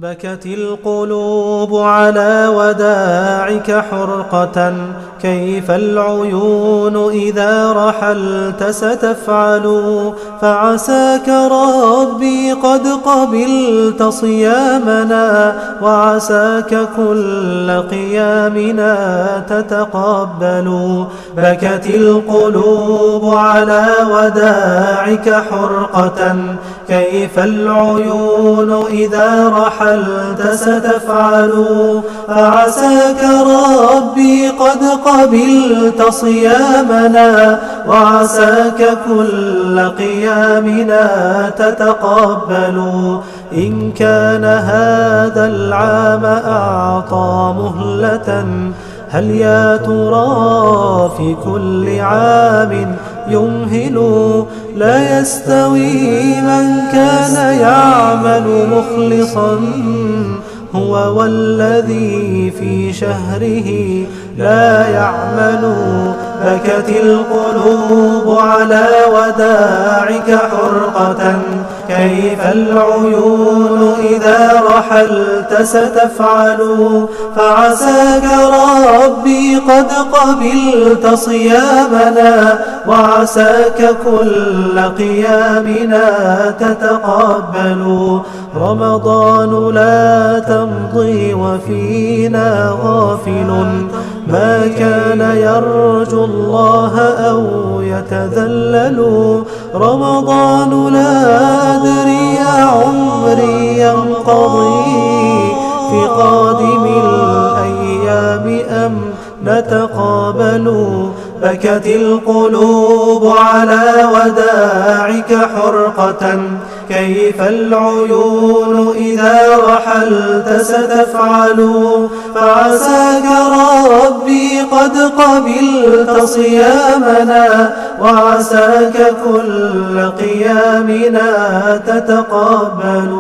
بكت القلوب على وداعك حرقة، كيف العيون إذا رحلت ستفعل؟ فعساك ربي قد قبلت صيامنا، وعساك كل قيامنا تتقبل. بكت القلوب على وداعك حرقة، كيف العيون إذا رحلت ستفعل؟ فعساك ربي قد قبلت صيامنا، وعساك كل قيامنا تتقبل. إن كان هذا العام أعطى مهلة، هل يا ترى في كل عام يمهل؟ لا يستوي من كان يعمل مخلصا هو والذي في شهره لا يعمل. بكت القلوب على وداعك حرقة، كيف العيون إذا رحلت ستفعل؟ فعساك ربي قد قبلت صيامنا، وعساك كل قيامنا تتقبل. رمضان لا تمضي وفينا غافل، ما كان يرجو الله أو يتذلل. رمضان لا أدري عمري ينقضي في قادم الأيام أم نتقابل. بكت القلوب على وداعك حرقة، كيف العيون إذا رحلت ستفعل؟ فعساك ربي قد قبلت صيامنا، وعساك كل قيامنا تتقبل.